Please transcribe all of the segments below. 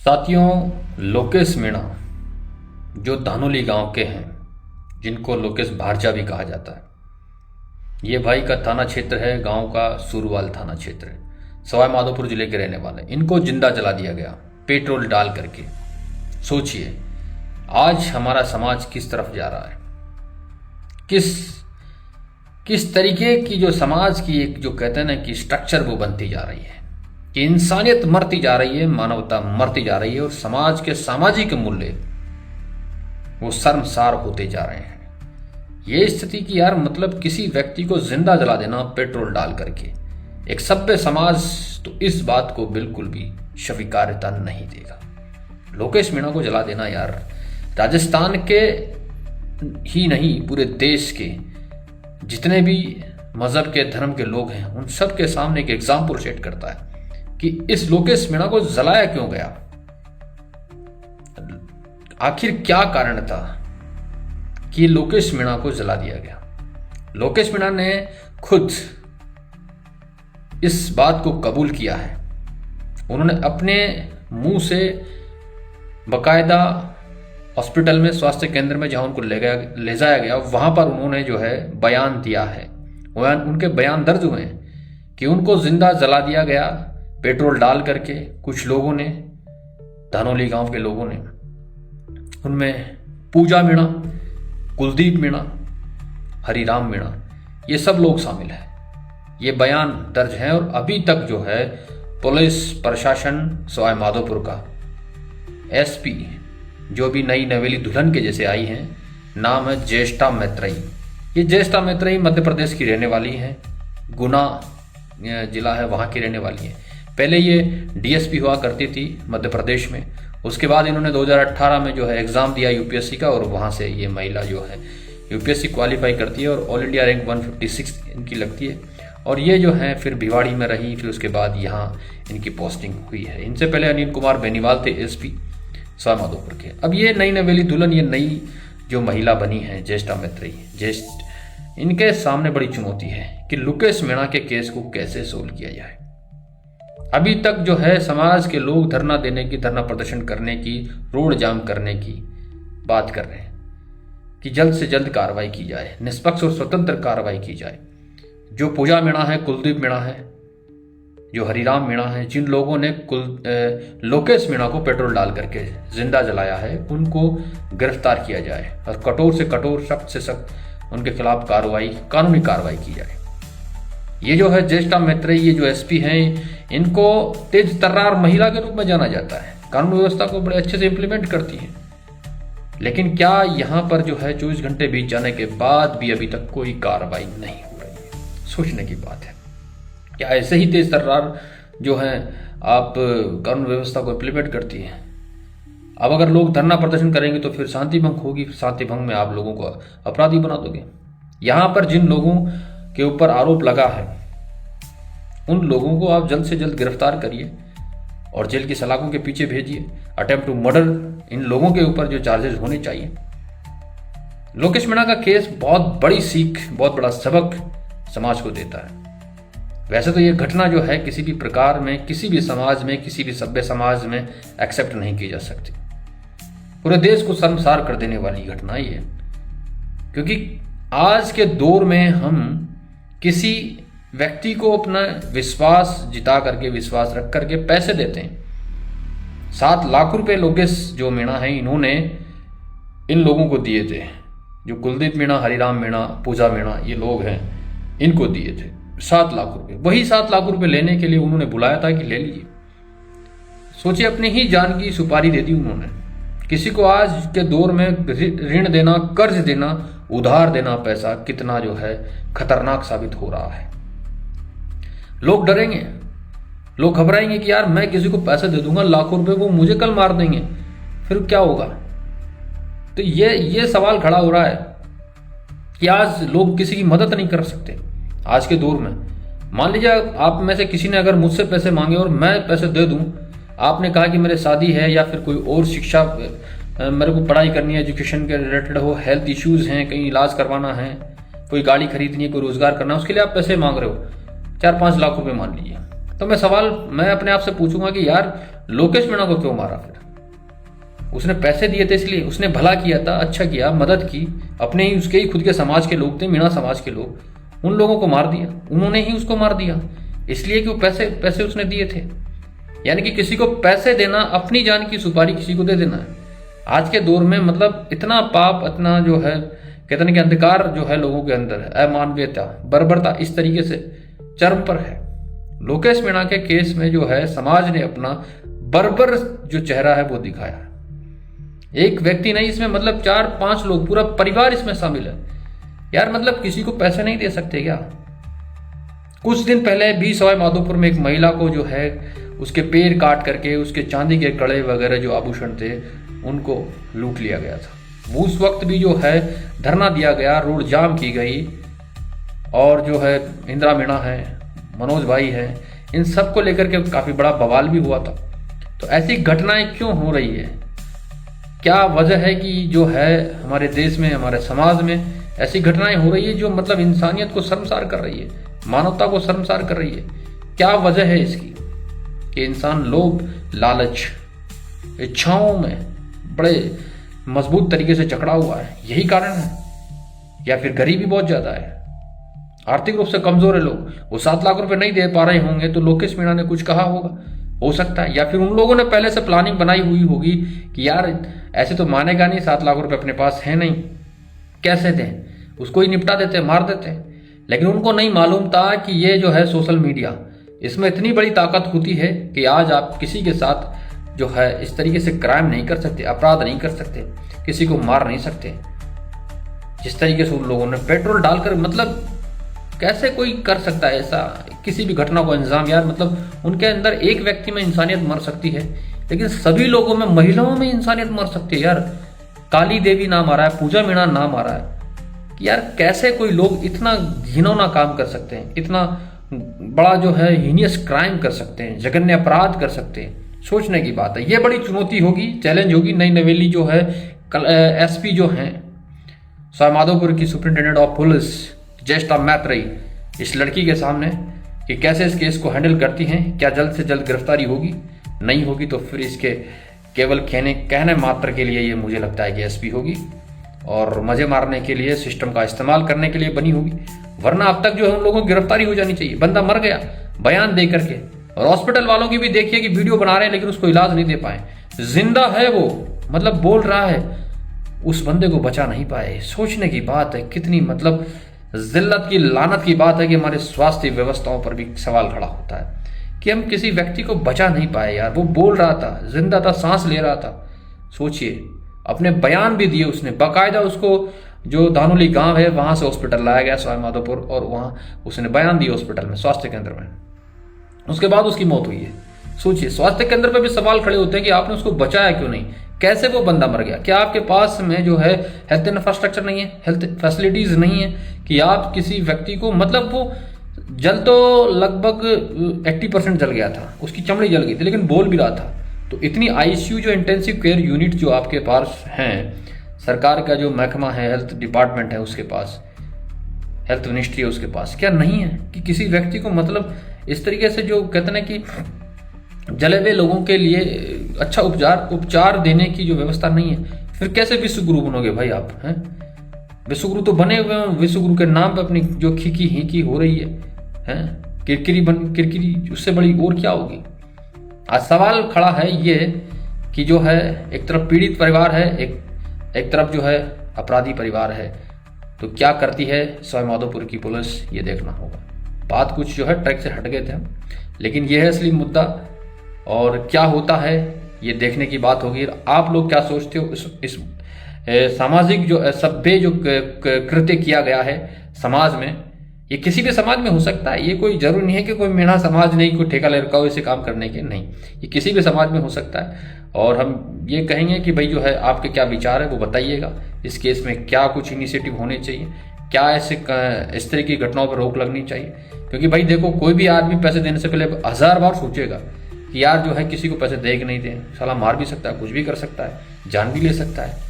साथियों, लोकेश मीणा जो धानोली गांव के हैं, जिनको लोकेश भारजा भी कहा जाता है, ये भाई का थाना क्षेत्र है, गांव का सुरवाल थाना क्षेत्र है, सवाई माधोपुर जिले के रहने वाले। इनको जिंदा जला दिया गया पेट्रोल डाल करके। सोचिए आज हमारा समाज किस तरफ जा रहा है, किस तरीके की जो समाज की एक जो कहते हैं ना कि स्ट्रक्चर वो बनती जा रही है, कि इंसानियत मरती जा रही है, मानवता मरती जा रही है और समाज के सामाजिक मूल्य वो शर्मसार होते जा रहे हैं। ये स्थिति की यार मतलब किसी व्यक्ति को जिंदा जला देना पेट्रोल डाल करके, एक सभ्य समाज तो इस बात को बिल्कुल भी स्वीकार्यता नहीं देगा। लोकेश मीणा को जला देना यार राजस्थान के ही नहीं पूरे देश के जितने भी मजहब के धर्म के लोग हैं उन सब के सामने एक एग्जाम्पल सेट करता है कि इस लोकेश मीणा को जलाया क्यों गया, आखिर क्या कारण था कि लोकेश मीणा को जला दिया गया। लोकेश मीणा ने खुद इस बात को कबूल किया है। उन्होंने अपने मुंह से बकायदा हॉस्पिटल में, स्वास्थ्य केंद्र में जहां उनको ले जाया गया, वहां पर उन्होंने जो है बयान दिया है। उनके बयान दर्ज हुए हैं कि उनको जिंदा जला दिया गया पेट्रोल डाल करके कुछ लोगों ने, धानोली गांव के लोगों ने। उनमें पूजा मीणा, कुलदीप मीणा, हरिराम मीणा, ये सब लोग शामिल हैं। ये बयान दर्ज हैं और अभी तक जो है पुलिस प्रशासन सवाई माधोपुर का एसपी जो भी नई नवेली दुल्हन के जैसे आई हैं, नाम है ज्येष्ठा मैत्रेयी। ये ज्येष्ठा मैत्रेयी मध्य प्रदेश की रहने वाली हैं, गुना जिला है वहाँ की रहने वाली है। पहले ये डीएसपी हुआ करती थी मध्य प्रदेश में। उसके बाद इन्होंने 2018 में जो है एग्ज़ाम दिया यूपीएससी का और वहाँ से ये महिला जो है यूपीएससी क्वालिफाई करती है और ऑल इंडिया रैंक 156 इनकी लगती है। और ये जो है फिर भिवाड़ी में रही, फिर उसके बाद यहाँ इनकी पोस्टिंग हुई है। इनसे पहले अनिल कुमार बेनीवाल थे एसपी सवाई माधोपुर के। अब ये नई नवेली दुल्हन, ये नई जो महिला बनी है ज्येष्ठा मैत्रेयी, इनके सामने बड़ी चुनौती है कि लोकेश मीणा के केस को कैसे सोल्व किया जाए। अभी तक जो है समाज के लोग धरना देने की, धरना प्रदर्शन करने की, रोड जाम करने की बात कर रहे हैं कि जल्द से जल्द कार्रवाई की जाए, निष्पक्ष और स्वतंत्र कार्रवाई की जाए। जो पूजा मीणा है, कुलदीप मीणा है, जो हरिराम मीणा है, जिन लोगों ने लोकेश मीणा को पेट्रोल डाल करके जिंदा जलाया है, उनको गिरफ्तार किया जाए और कठोर से कठोर, सख्त से सख्त उनके खिलाफ कानूनी कार्रवाई की जाए। ये जो है ज्येष्ठा मैत्रेयी, ये जो एसपी हैं, इनको तेज तर्रार महिला के रूप में जाना जाता है, कानून व्यवस्था को बड़े अच्छे से इंप्लीमेंट करती हैं। लेकिन क्या यहाँ पर जो है 24 घंटे बीत जाने के बाद भी अभी तक कोई कार्रवाई नहीं हो रही है? सोचने की बात है। क्या ऐसे ही तेज तर्रार जो है आप कानून व्यवस्था को इंप्लीमेंट करती हैं? अब अगर लोग धरना प्रदर्शन करेंगे तो फिर शांति भंग होगी, शांति भंग में आप लोगों को अपराधी बना दोगे। यहाँ पर जिन लोगों के ऊपर आरोप लगा है उन लोगों को आप जल्द से जल्द गिरफ्तार करिए और जेल की सलाखों के पीछे भेजिए। अटेम्प्ट टू मर्डर, इन लोगों के ऊपर जो चार्जेस होने चाहिए। लोकेश मीणा का केस बहुत बड़ी सीख, बहुत बड़ा सबक समाज को देता है। वैसे तो ये घटना जो है किसी भी प्रकार में, किसी भी समाज में, किसी भी सभ्य समाज में एक्सेप्ट नहीं की जा सकती। पूरे देश को शर्मसार कर देने वाली घटना ये है, क्योंकि आज के दौर में हम किसी व्यक्ति को अपना विश्वास जिता करके, विश्वास रख करके पैसे देते हैं। 7 लाख रुपए लोकेश जो मीणा है इन्होंने इन लोगों को दिए थे, जो कुलदीप मीणा, हरिराम मीणा, पूजा मीणा, ये लोग हैं, इनको दिए थे 7 लाख रुपए। वही 7 लाख रुपए लेने के लिए उन्होंने बुलाया था कि ले लीजिए। सोचिए, अपनी ही जान की सुपारी दे दी उन्होंने। किसी को आज के दौर में ऋण देना, कर्ज देना, उधार देना पैसा कितना जो है खतरनाक साबित हो रहा है। लोग डरेंगे, लोग घबराएंगे कि यार मैं किसी को पैसे दे दूंगा लाखों रुपए, को मुझे कल मार देंगे, फिर क्या होगा। तो ये सवाल खड़ा हो रहा है कि आज लोग किसी की मदद नहीं कर सकते आज के दौर में। मान लीजिए आप में से किसी ने अगर मुझसे पैसे मांगे और मैं पैसे दे दूं, आपने कहा कि मेरे शादी है या फिर कोई और शिक्षा, मेरे को पढ़ाई करनी है, एजुकेशन के रिलेटेड हो, हेल्थ इश्यूज हैं, कहीं इलाज करवाना है, कोई गाड़ी खरीदनी है, कोई रोजगार करना है, उसके लिए आप पैसे मांग रहे हो 4-5 लाख रुपए मान लीजिए। तो मैं अपने आप से पूछूंगा कि यार लोकेश मीणा को क्यों मारा? फिर उसने पैसे दिए थे इसलिए, उसने भला किया था, अच्छा किया, मदद की, अपने ही उसके ही खुद के समाज के लोग थे, मीणा समाज के लोग, उन लोगों को मार दिया। उन्होंने ही उसको मार दिया इसलिए कि वो पैसे उसने दिए थे। यानी कि किसी को पैसे देना, अपनी जान की सुपारी किसी को दे देना है आज के दौर में। मतलब इतना पाप, इतना जो है कहते हैं कि अंधकार जो है लोगों के अंदर है, अमानवीयता, बर्बरता इस तरीके से चरम पर है। लोकेश मीणा के केस में जो है समाज ने अपना बर्बर जो चेहरा है वो दिखाया। एक व्यक्ति नहीं, इसमें मतलब 4-5 लोग, पूरा परिवार इसमें शामिल है। यार मतलब किसी को पैसे नहीं दे सकते क्या? कुछ दिन पहले भी सवाई माधोपुर में एक महिला को जो है उसके पैर काट करके उसके चांदी के कड़े वगैरह जो आभूषण थे उनको लूट लिया गया था। उस वक्त भी जो है धरना दिया गया, रोड जाम की गई, और जो है इंदिरा मीणा है, मनोज भाई है, इन सब को लेकर के काफी बड़ा बवाल भी हुआ था। तो ऐसी घटनाएं क्यों हो रही है? क्या वजह है कि जो है हमारे देश में, हमारे समाज में ऐसी घटनाएं हो रही है जो मतलब इंसानियत को शर्मसार कर रही है, मानवता को शर्मसार कर रही है? क्या वजह है इसकी कि इंसान लोभ, लालच, इच्छाओं में बड़े मजबूत तरीके से जकड़ा हुआ है? यही कारण है? या फिर गरीबी बहुत ज्यादा है, आर्थिक रूप से कमजोर है लोग, वो 7 लाख रुपए नहीं दे पा रहे होंगे तो लोकेश मीणा ने कुछ कहा होगा, हो सकता है। या फिर उन लोगों ने पहले से प्लानिंग बनाई हुई होगी कि यार ऐसे तो मानेगा नहीं, 7 लाख रुपए अपने पास है नहीं, कैसे दें, उसको ही निपटा देते, मार देते। लेकिन उनको नहीं मालूम था कि ये जो है सोशल मीडिया, इसमें इतनी बड़ी ताकत होती है कि आज आप किसी के साथ जो है इस तरीके से क्राइम नहीं कर सकते, अपराध नहीं कर सकते, किसी को मार नहीं सकते। जिस तरीके से उन लोगों ने पेट्रोल डालकर, मतलब कैसे कोई कर सकता है ऐसा किसी भी घटना को अंजाम? यार मतलब उनके अंदर एक व्यक्ति में इंसानियत मर सकती है, लेकिन सभी लोगों में, महिलाओं में इंसानियत मर सकती है। यार काली देवी नाम आ रहा है, पूजा मीणा नाम आ रहा है। यार कैसे कोई लोग इतना घिनौना काम कर सकते हैं, इतना बड़ा जो है हीनियस क्राइम कर सकते हैं, जघन्य अपराध कर सकते हैं? सोचने की बात है। ये बड़ी चुनौती होगी, चैलेंज होगी नई नवेली जो है एसपी जो हैं सवाई माधोपुर की सुपरिंटेंडेंट ऑफ पुलिस ज्येष्ठा मैत्रेयी, इस लड़की के सामने कि कैसे इस केस को हैंडल करती हैं। क्या जल्द से जल्द गिरफ्तारी होगी? नहीं होगी तो फिर इसके केवल कहने मात्र के लिए ये मुझे लगता है कि एसपी होगी, और मजे मारने के लिए, सिस्टम का इस्तेमाल करने के लिए बनी होगी। वरना अब तक जो है उन लोगों की गिरफ्तारी हो जानी चाहिए। बंदा मर गया बयान दे करके, और हॉस्पिटल वालों की भी देखिए कि वीडियो बना रहे हैं लेकिन उसको इलाज नहीं दे पाए। जिंदा है वो, मतलब बोल रहा है, उस बंदे को बचा नहीं पाए। सोचने की बात है, कितनी मतलब जिल्लत की, लानत की बात है कि हमारे स्वास्थ्य व्यवस्थाओं पर भी सवाल खड़ा होता है कि हम किसी व्यक्ति को बचा नहीं पाए। यार वो बोल रहा था, जिंदा था, सांस ले रहा था। सोचिए, अपने बयान भी दिए उसने, बाकायदा उसको जो धानोली गांव है वहां से हॉस्पिटल लाया गया सवाई माधोपुर, और वहां उसने बयान दिया हॉस्पिटल में, स्वास्थ्य केंद्र में। उसके बाद उसकी मौत हुई है। सोचिए, स्वास्थ्य केंद्र पर भी सवाल खड़े होते हैं कि आपने उसको बचाया क्यों नहीं? कैसे वो बंदा मर गया? क्या आपके पास में जो है हेल्थ इंफ्रास्ट्रक्चर नहीं है, हेल्थ फैसिलिटीज नहीं है कि आप किसी व्यक्ति को, मतलब वो जल तो लगभग 80% जल गया था, उसकी चमड़ी जल गई थी, लेकिन बोल भी रहा था। तो इतनी आईसीयू जो इंटेंसिव केयर यूनिट जो आपके पास हैं, सरकार का जो महकमा है, हेल्थ डिपार्टमेंट है उसके पास, हेल्थ मिनिस्ट्री है उसके पास, क्या नहीं है कि किसी व्यक्ति को मतलब इस तरीके से जो कहते हैं कि जले हुए लोगों के लिए अच्छा उपचार देने की जो व्यवस्था नहीं है? फिर कैसे विश्वगुरु बनोगे भाई आप? हैं विश्वगुरु तो बने हुए हैं, विश्वगुरु के नाम पे अपनी जो खीकी हीकी हो रही है, किरकिरी, उससे बड़ी और क्या होगी? आज सवाल खड़ा है ये कि जो है एक तरफ पीड़ित परिवार है, एक तरफ जो है अपराधी परिवार है, तो क्या करती है सवाई माधोपुर की पुलिस, ये देखना होगा। बात कुछ जो है ट्रैक से हट गए थे हम, लेकिन यह है असली मुद्दा, और क्या होता है ये देखने की बात होगी। आप लोग क्या सोचते हो इस सामाजिक जो सभ्य जो कृत्य किया गया है समाज में? ये किसी भी समाज में हो सकता है, ये कोई जरूरी नहीं है कि कोई मीणा समाज नहीं, कोई ठेका ले रखा हो इसे काम करने के, नहीं, ये किसी भी समाज में हो सकता है। और हम ये कहेंगे कि भाई जो है आपके क्या विचार है वो बताइएगा, इस केस में क्या कुछ इनिशिएटिव होने चाहिए, क्या ऐसे इस तरह की घटनाओं पर रोक लगनी चाहिए? क्योंकि भाई देखो, कोई भी आदमी पैसे देने से पहले 1000 बार सोचेगा कि यार जो है किसी को पैसे दे कि नहीं दे, साला मार भी सकता है, कुछ भी कर सकता है, जान भी ले सकता है।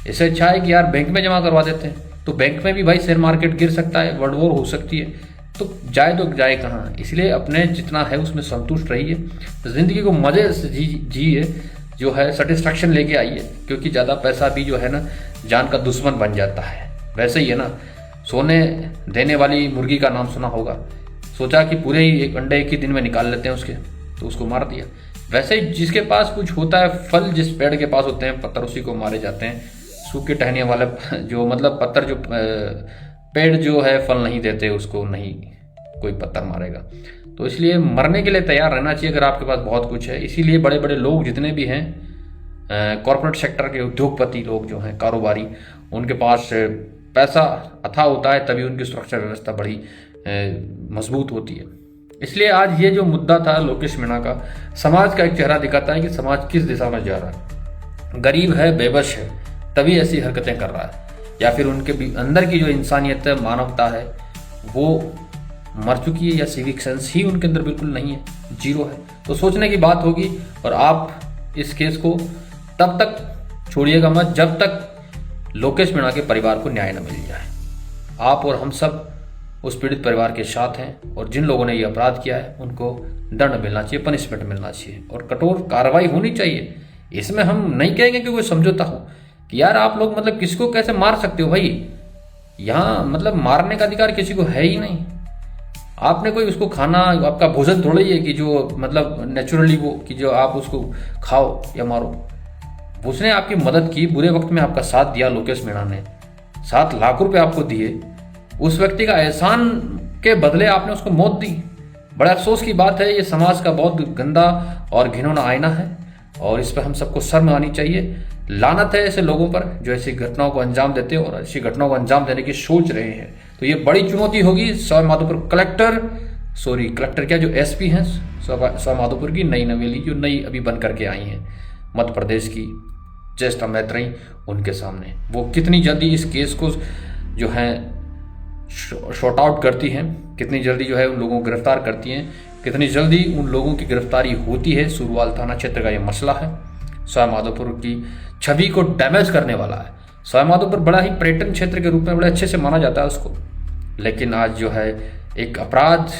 इससे अच्छा है कि यार बैंक में जमा करवा देते हैं, तो बैंक में भी भाई शेयर मार्केट गिर सकता है, वर्ल्ड वॉर हो सकती है, तो जाए कहाँ। इसलिए अपने जितना है उसमें संतुष्ट रहिए, ज़िंदगी को मज़े से जिए, जो है सेटिस्फैक्शन लेके आइए, क्योंकि ज़्यादा पैसा भी जो है ना जान का दुश्मन बन जाता है। वैसे ही है ना, सोने देने वाली मुर्गी का नाम सुना होगा, सोचा कि पूरे ही एक अंडे एक ही दिन में निकाल लेते हैं उसके, तो उसको मार दिया। वैसे ही जिसके पास कुछ होता है, फल जिस पेड़ के पास होते हैं, पत्थर उसी को मारे जाते हैं। सूखे टहनियों वाले जो मतलब पत्थर जो पेड़ जो है फल नहीं देते, उसको नहीं कोई पत्थर मारेगा। तो इसलिए मरने के लिए तैयार रहना चाहिए अगर आपके पास बहुत कुछ है। इसीलिए बड़े बड़े लोग जितने भी हैं, कॉर्पोरेट सेक्टर के उद्योगपति लोग जो हैं, कारोबारी, उनके पास पैसा अथाह होता है, तभी उनकी सुरक्षा व्यवस्था बड़ी मजबूत होती है। इसलिए आज ये जो मुद्दा था लोकेश मीणा का, समाज का एक चेहरा दिखाता है कि समाज किस दिशा में जा रहा है। गरीब है, बेबस है, तभी ऐसी हरकतें कर रहा है, या फिर उनके अंदर की जो इंसानियत है, मानवता है, वो मर चुकी है, या सिविक सेंस ही उनके अंदर बिल्कुल नहीं है, जीरो है। तो सोचने की बात होगी। और आप इस केस को तब तक छोड़िएगा मत जब तक लोकेश मीणा के परिवार को न्याय न मिल जाए। आप और हम सब उस पीड़ित परिवार के साथ हैं, और जिन लोगों ने ये अपराध किया है उनको दंड मिलना चाहिए, पनिशमेंट मिलना चाहिए, और कठोर कार्रवाई होनी चाहिए। इसमें हम नहीं कहेंगे कि कोई समझौता हो कि यार आप लोग मतलब किसको कैसे मार सकते हो भाई। यहाँ मतलब मारने का अधिकार किसी को है ही नहीं। आपने कोई उसको खाना, आपका भोजन थोड़ा ही है कि जो मतलब नेचुरली वो कि जो आप उसको खाओ या मारो। उसने आपकी मदद की, बुरे वक्त में आपका साथ दिया। लोकेश मीणा ने 7 लाख रुपए आपको दिए, उस व्यक्ति का एहसान के बदले आपने उसको मौत दी। बड़ा अफसोस की बात है। ये समाज का बहुत गंदा और घिनौना आईना है, और इस पर हम सबको शर्म आनी चाहिए। लानत है ऐसे लोगों पर जो ऐसी घटनाओं को अंजाम देते हैं और ऐसी घटनाओं को अंजाम देने की सोच रहे हैं। तो ये बड़ी चुनौती होगी सवाईमाधोपुर कलेक्टर क्या, जो एसपी हैं सवाईमाधोपुर की, नई नवेली जो नई अभी बन करके आई हैं मध्य प्रदेश की, ज्येष्ठा मैत्री, उनके सामने वो कितनी जल्दी इस केस को जो है शॉर्ट आउट करती हैं, कितनी जल्दी जो है उन लोगों को गिरफ्तार करती हैं, कितनी जल्दी उन लोगों की गिरफ्तारी होती है। सुरवाल थाना क्षेत्र का ये मसला है, सवाईमाधोपुर की छवि को डैमेज करने वाला है। सवाईमाधोपुर बड़ा ही पर्यटन क्षेत्र के रूप में बड़े अच्छे से माना जाता है उसको, लेकिन आज जो है एक अपराध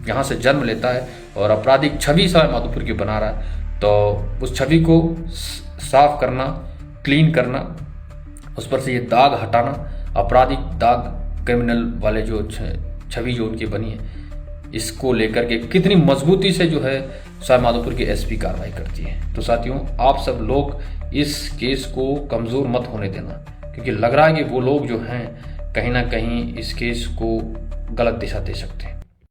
यहाँ से जन्म लेता है और आपराधिक छवि सवाईमाधोपुर की बना रहा है। तो उस छवि को साफ करना, क्लीन करना, उस पर से ये दाग हटाना, आपराधिक दाग, क्रिमिनल वाले जो छवि जो उनकी बनी है, इसको लेकर के कितनी मजबूती से जो है सवाईमाधोपुर की एसपी कार्रवाई करती है। तो साथियों, आप सब लोग इस केस को कमज़ोर मत होने देना, क्योंकि लग रहा है कि वो लोग जो हैं कहीं ना कहीं इस केस को गलत दिशा दे सकते हैं।